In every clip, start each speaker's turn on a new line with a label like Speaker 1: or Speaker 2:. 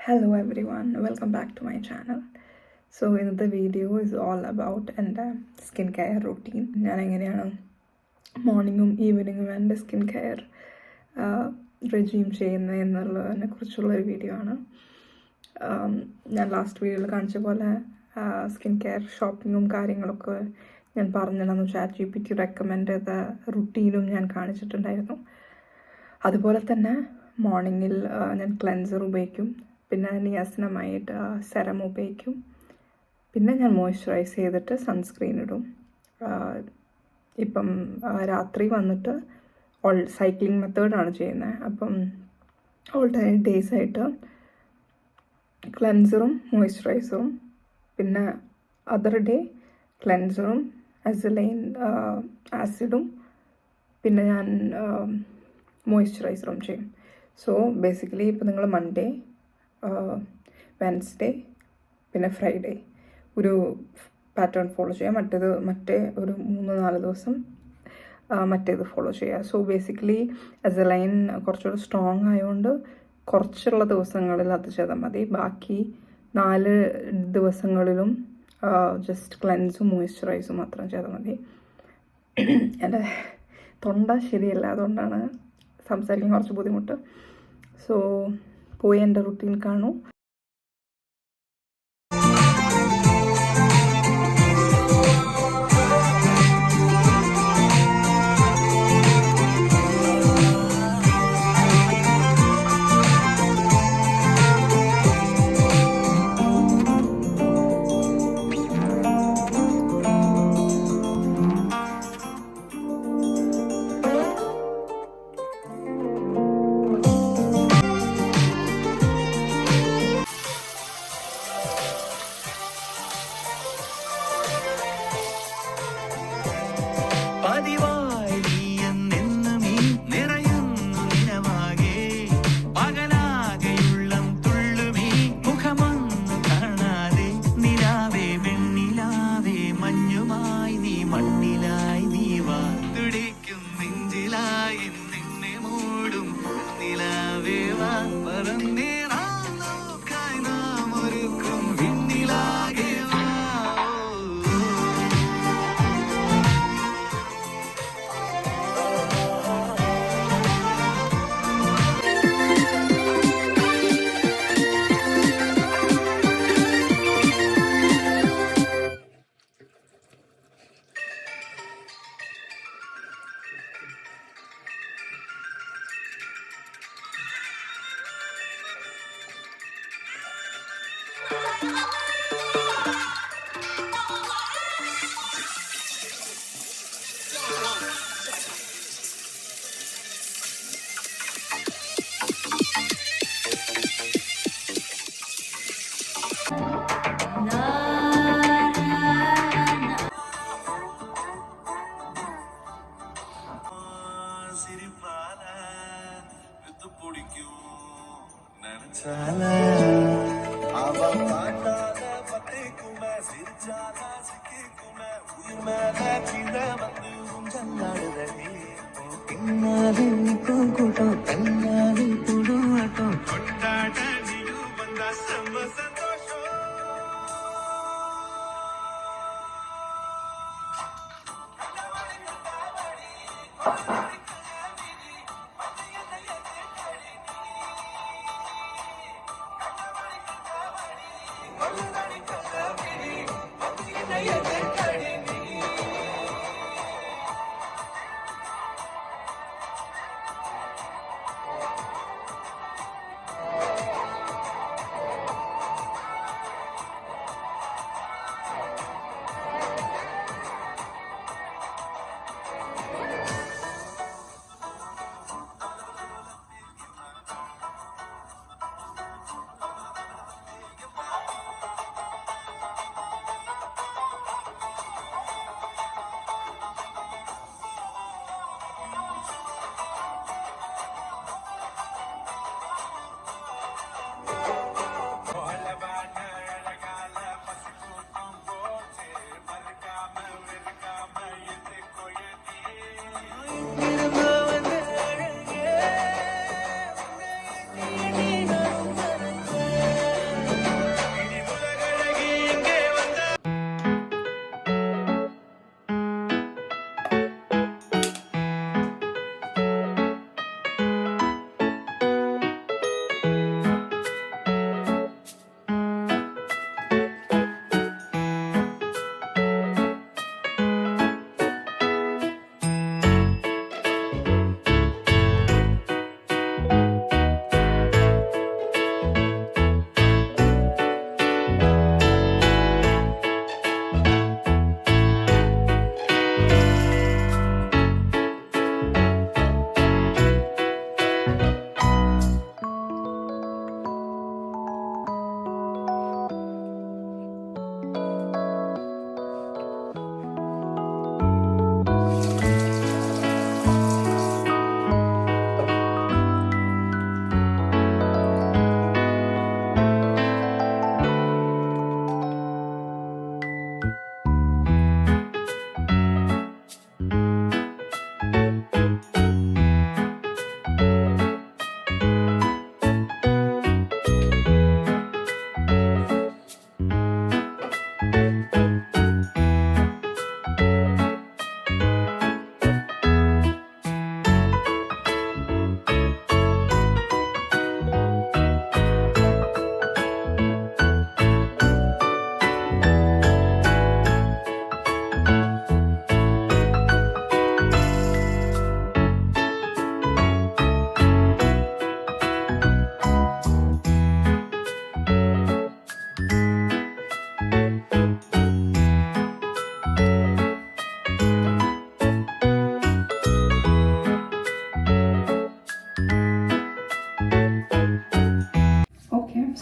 Speaker 1: Hello everyone, welcome back to my channel. So ഇന്നത്തെ video is all about എൻ്റെ skin care routine. ഞാൻ എങ്ങനെയാണ് മോർണിംഗും ഈവനിങ്ങും എൻ്റെ സ്കിൻ കെയർ റെജീം ചെയ്യുന്നത് എന്നുള്ളതിനെ കുറിച്ചുള്ളൊരു വീഡിയോ ആണ്. ഞാൻ ലാസ്റ്റ് വീഡിയോയിൽ കാണിച്ച പോലെ സ്കിൻ കെയർ ഷോപ്പിങ്ങും കാര്യങ്ങളൊക്കെ ഞാൻ പറഞ്ഞിരുന്നു. ChatGPT റെക്കമെൻഡ് ചെയ്ത റുട്ടീനും ഞാൻ കാണിച്ചിട്ടുണ്ടായിരുന്നു. അതുപോലെ തന്നെ മോർണിംഗിൽ ഞാൻ ക്ലെൻസർ ഉപയോഗിക്കും, പിന്നെ നിയാസിനമായിട്ട് സെറം ഉപയോഗിക്കും, പിന്നെ ഞാൻ മോയ്സ്ചറൈസ് ചെയ്തിട്ട് സൺസ്ക്രീൻ ഇടും. ഇപ്പം രാത്രി വന്നിട്ട് സൈക്ലിംഗ് മെത്തേഡാണ് ചെയ്യുന്നത്. അപ്പം ഓൾട്ടർനേറ്റ് ഡേയ്സ് ആയിട്ട് ക്ലെൻസറും മോയ്സ്ചറൈസറും, പിന്നെ അതർ ഡേ ക്ലെൻസറും അസലൈൻ ആസിഡും, പിന്നെ ഞാൻ മോയ്സ്ചറൈസറും ചെയ്യും. സോ ബേസിക്കലി ഇപ്പോൾ നിങ്ങൾ മൺഡേ, വെൻസ്ഡേ, പിന്നെ ഫ്രൈഡേ ഒരു പാറ്റേൺ ഫോളോ ചെയ്യുക. മറ്റേ ഒരു 3-4 ദിവസം മറ്റേത് ഫോളോ ചെയ്യുക. സോ ബേസിക്കലി അസലൈൻ കുറച്ചുകൂടെ സ്ട്രോങ് ആയതുകൊണ്ട് കുറച്ചുള്ള ദിവസങ്ങളിൽ അത് ചെയ്താൽ മതി. ബാക്കി 4 ദിവസങ്ങളിലും ജസ്റ്റ് ക്ലെൻസും മോയ്സ്ചറൈസും മാത്രം ചെയ്താൽ മതി. എൻ്റെ തൊണ്ട ശരിയല്ല, അതുകൊണ്ടാണ് സംസാരിക്കാൻ കുറച്ച് ബുദ്ധിമുട്ട്. സോ പോയി എൻ്റെ റുട്ടീൻ കാണൂ.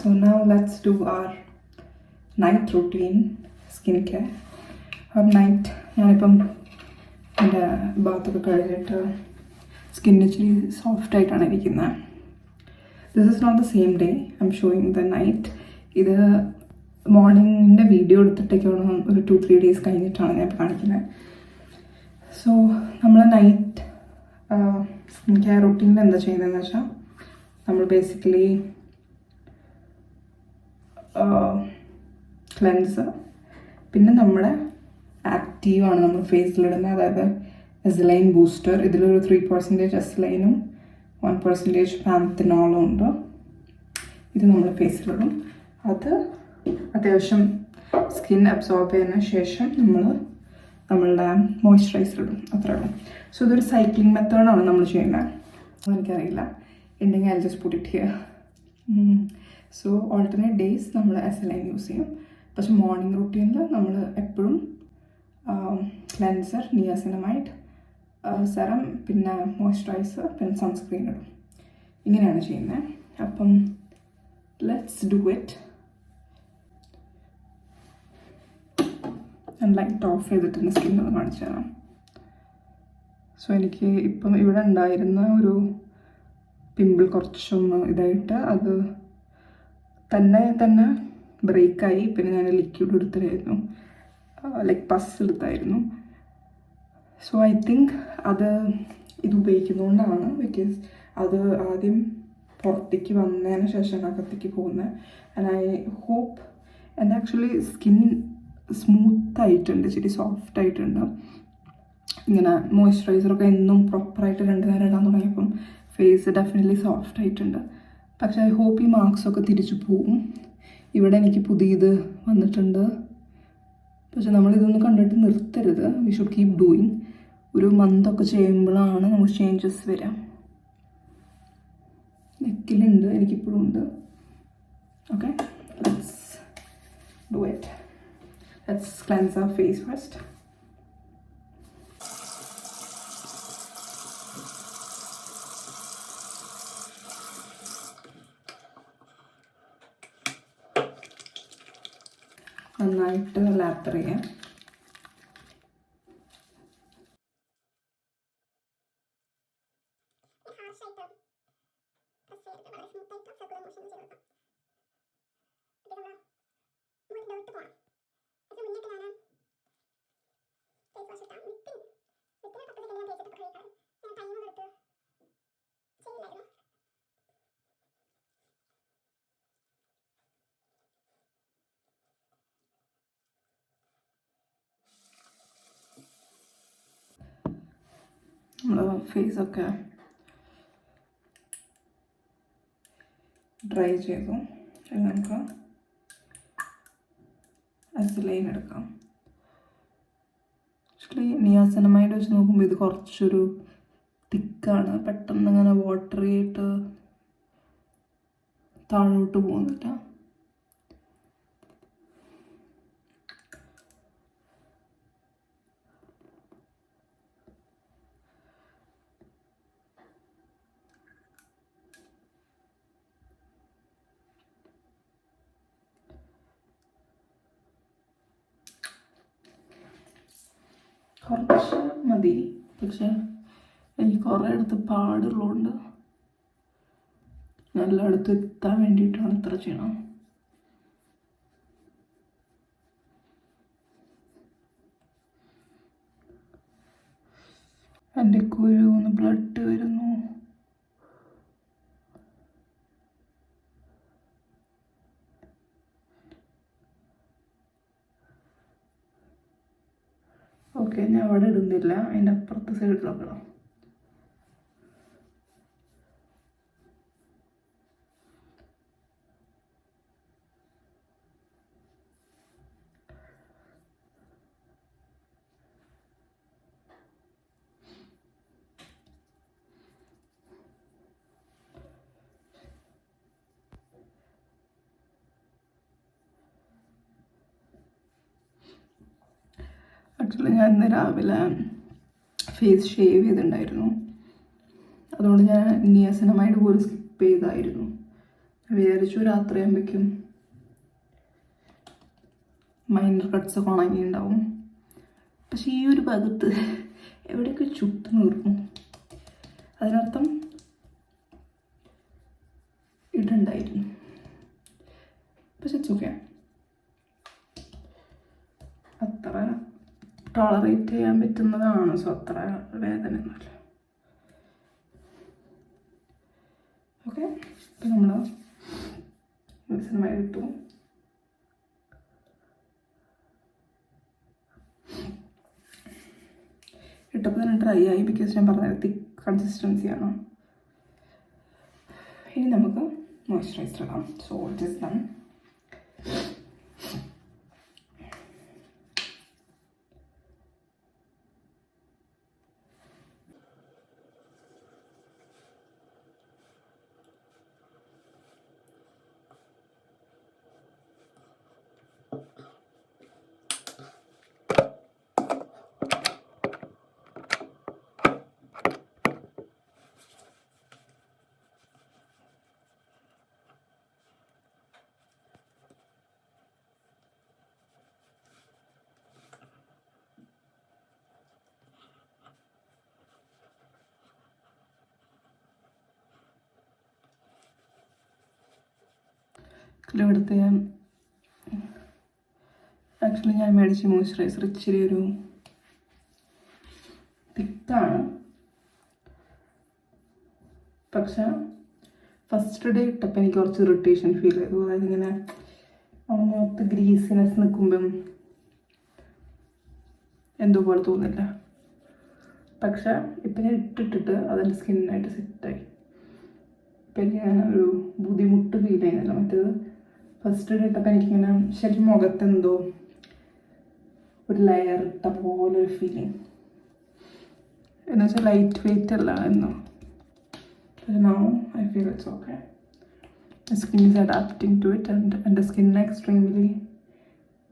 Speaker 1: So now let's do our night routine skincare. Night ഞാനിപ്പം എൻ്റെ ബാത്തൊക്കെ കഴിഞ്ഞിട്ട് സ്കിൻ ഇച്ചിരി സോഫ്റ്റായിട്ടാണ് ഇരിക്കുന്നത്. This is not the same day I am showing the night. ഇത് മോർണിംഗിൻ്റെ വീഡിയോ എടുത്തിട്ടൊക്കെയാണ് ഒരു 2-3 ഡേയ്സ് കഴിഞ്ഞിട്ടാണ് ഞാൻ കാണിക്കുന്നത്. സോ നമ്മൾ നൈറ്റ് സ്കിൻ കെയർ റൂട്ടീനിൽ എന്താ ചെയ്യുന്നതെന്ന് വെച്ചാൽ നമ്മൾ ബേസിക്കലി ക്ലെൻസർ, പിന്നെ നമ്മുടെ ആക്റ്റീവാണ് നമ്മൾ ഫേസിലിടുന്നത്, അതായത് എസ്ലൈൻ ബൂസ്റ്റർ. ഇതിലൊരു 3% എസ്ലൈനും 1% പാന്തനോളും ഉണ്ട്. ഇത് നമ്മൾ ഫേസിലിടും. അത് അത്യാവശ്യം സ്കിൻ അബ്സോർബ് ചെയ്യുന്ന ശേഷം നമ്മളുടെ മോയ്സ്ചറൈസർ ഇടും, അത്രേ ഉള്ളൂ. സോ ഇതൊരു സൈക്ലിംഗ് മെത്തേഡാണ് നമ്മൾ ചെയ്യുന്നത്. എനിക്കറിയില്ല, ഉണ്ടെങ്കിൽ I just put it here. So alternate days നമ്മൾ എസ്ലൈൻ യൂസ് ചെയ്യും. പക്ഷെ മോർണിംഗ് റൂട്ടീനിൽ നമ്മൾ എപ്പോഴും ക്ലെൻസർ, നിയാസിനമൈഡ്, സെറം, പിന്നെ മോയ്സ്ചറൈസർ, പിന്നെ സൺസ്ക്രീൻ ഇടും. ഇങ്ങനെയാണ് ചെയ്യുന്നത്. അപ്പം ലെറ്റ്സ് ഡു ഇറ്റ്. ഞാൻ ലൈറ്റ് ഓഫ് ചെയ്തിട്ട് സ്കിന്നൊന്ന് കാണിച്ചു തരാം. സോ എനിക്ക് ഇപ്പം ഇവിടെ ഉണ്ടായിരുന്ന ഒരു പിമ്പിൾ കുറച്ചൊന്ന് ഇതായിട്ട് അത് തന്നെ ബ്രേക്കായി. പിന്നെ ഞാൻ ലിക്വിഡ് എടുത്തിട്ടായിരുന്നു, ലൈക്ക് പസ് എടുത്തായിരുന്നു. സോ ഐ തിങ്ക് അത് ഇത് ഉപയോഗിക്കുന്നതുകൊണ്ടാണ്, ബിക്കോസ് അത് ആദ്യം പുറത്തേക്ക് വന്നതിന് ശേഷം അകത്തേക്ക് പോകുന്നത്. ആൻഡ് ഐ ഹോപ്പ് എൻ്റെ ആക്ച്വലി സ്കിൻ സ്മൂത്തായിട്ടുണ്ട്, ഇച്ചിരി സോഫ്റ്റായിട്ടുണ്ട്. ഇങ്ങനെ മോയ്സ്ചറൈസറൊക്കെ എന്നും പ്രോപ്പറായിട്ട് 2 നേരം ഇടാൻ തുടങ്ങിയപ്പം ഫേസ് ഡെഫിനറ്റ്ലി സോഫ്റ്റ് ആയിട്ടുണ്ട്. പക്ഷേ ഐ ഹോപ്പ് ഈ മാർക്സൊക്കെ തിരിച്ചു പോവും. ഇവിടെ എനിക്ക് പുതിയത് വന്നിട്ടുണ്ട്. പക്ഷെ നമ്മളിതൊന്നും കണ്ടിട്ട് നിർത്തരുത്. We should keep doing. ഒരു മന്തൊക്കെ ചെയ്യുമ്പോഴാണ് നമുക്ക് ചേഞ്ചസ് വരാം. നെക്കിലുണ്ട്, എനിക്കിപ്പോഴും ഉണ്ട്. Okay, let's do it. Let's cleanse our face first. നന്നായിട്ട് ലാത്തർ ചെയ്യാം. നമ്മൾ ഫേസൊക്കെ ഡ്രൈ ചെയ്തു. നമുക്ക് എസ്ലൈൻ എടുക്കാം. ആക്ച്വലി നിയാസിനമൈഡ് വെച്ച് നോക്കുമ്പോൾ ഇത് കുറച്ചൊരു തിക്കാണ്. പെട്ടെന്ന് ഇങ്ങനെ വാട്ടറി ആയിട്ട് താഴോട്ട് പോകുന്നില്ല. കുറച്ച് മതി, പക്ഷെ എനിക്ക് കുറേ അടുത്ത് പാടുള്ളതുകൊണ്ട് എല്ലായിടത്തും എത്താൻ വേണ്ടിയിട്ടാണ് ഇത്ര ചെയ്യണം. എൻ്റെ കുരുന്ന് ബ്ലഡ് വരുന്നു. ഓക്കെ, ഞാൻ അവിടെ ഇടുന്നില്ല, അതിൻ്റെ അപ്പുറത്തെ സൈഡിലൊക്കെ ഇടാം. ആക്ച്വലി ഞാൻ ഇന്ന് രാവിലെ ഫേസ് ഷേവ് ചെയ്തിട്ടുണ്ടായിരുന്നു. അതുകൊണ്ട് ഞാൻ നിയാസിനമൈഡ് പോലും സ്കിപ്പ് ചെയ്തായിരുന്നു. വിചാരിച്ചു രാത്രിയാകുമ്പോഴേക്കും മൈനർ കട്ട്സ് ഒക്കെ ഉണങ്ങിയിട്ടുണ്ടാവും. പക്ഷെ ഈ ഒരു ഭാഗത്ത് എവിടെയൊക്കെ ചുട്ട് നീർന്നു. അതിനർത്ഥം ഇടുണ്ടായിരുന്നു. പക്ഷെ ഇറ്റ്സ് അത്ര ടോളറേറ്റ് ചെയ്യാൻ പറ്റുന്നതാണ്. സോ അത്ര വേദന ഒന്നുമില്ല. ഓക്കെ, ഇപ്പം നമ്മൾ മെഡിസിനുമായി ഇട്ടു. ഇട്ടപ്പോൾ തന്നെ ഡ്രൈ ആയി, ബിക്കോസ് ഞാൻ പറഞ്ഞ തിക്ക് കൺസിസ്റ്റൻസിയാണ്. ഇനി നമുക്ക് മോയ്സ്ചറൈസർ ഇടാം. So it is done. ഇവിടുത്തെ ആക്ച്വലി ഞാൻ മേടിച്ച മോയ്സ്ചറൈസർ ഇച്ചിരി ഒരു തിക്കാണ്. പക്ഷെ ഫസ്റ്റ് ഡേ ഇട്ടപ്പോൾ എനിക്ക് കുറച്ച് ഇറിറ്റേഷൻ ഫീൽ ചെയ്തു. അതായത് ഇങ്ങനെ മുഖത്ത് ഗ്രീസിനെസ് നിൽക്കുമ്പം എന്തോ പോലെ തോന്നില്ല. പക്ഷെ ഇപ്പം ഞാൻ ഇട്ടിട്ട് അതെൻ്റെ സ്കിന്നായിട്ട് സെറ്റായി. ഇപ്പം എനിക്ക് അങ്ങനെ ഒരു ബുദ്ധിമുട്ട് ഫീൽ ചെയ്യുന്നില്ല. മറ്റേത് ഫസ്റ്റ് ഡേ ഇട്ടപ്പോൾ എനിക്കിങ്ങനെ ശരിക്കും മുഖത്തെന്തോ ഒരു ലെയർ ഇട്ട പോലെ ഒരു ഫീലിങ്. എന്ന് വെച്ചാൽ ലൈറ്റ് വെയിറ്റ് അല്ല എന്നോ. Now I feel it's okay. My skin is adapting to it and എൻ്റെ സ്കിൻ എക്സ്ട്രീംലി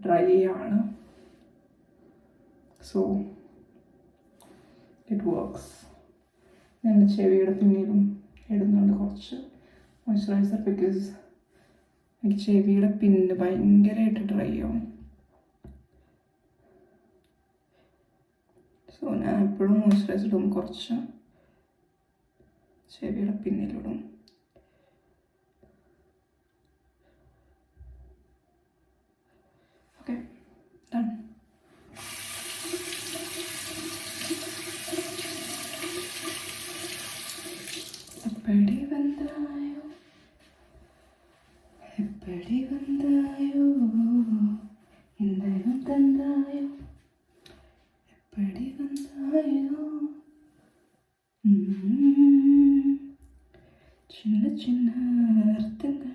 Speaker 1: ഡ്രൈ ആണ്. So it works. എൻ്റെ ചെവിയുടെ പിന്നിലും ഇടുന്നുണ്ട് കുറച്ച് മോയ്സ്ചറൈസർ, ബിക്കോസ് എനിക്ക് ചെവിയുടെ പിന്ന് ഭയങ്കരമായിട്ട് ഡ്രൈ ആവും. സോ ഞാൻ എപ്പോഴും മോയ്സ്ചറൈസർ ഇടും കുറച്ച് ചെവിയുടെ പിന്നിലിടും. Okay, done. എപ്പടി വന്നായോ എപ്പടി വന്നായോ എന്തായാലും തന്നായോ എപ്പടി വന്നായോ ചിന്ന ചിന്ന അർത്ഥങ്ങൾ.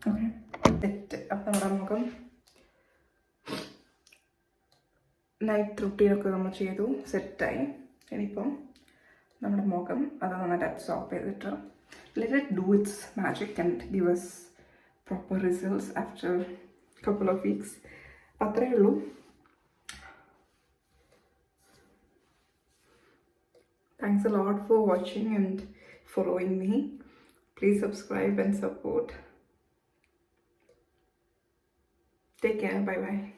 Speaker 1: ഓക്കെ, തെറ്റ്. അപ്പം നമ്മുടെ മുഖം നൈറ്റ് റുട്ടീനൊക്കെ നമ്മൾ ചെയ്തു, സെറ്റായി. ഇനിയിപ്പം നമ്മുടെ മുഖം അത് നന്നായിട്ട് അബ്സോർബ് ചെയ്തിട്ട് let it do it's magic and give us proper results after couple of weeks. അത്രയേ ഉള്ളൂ. Thanks a lot for watching and following me. Please subscribe and support. Take care. Bye bye.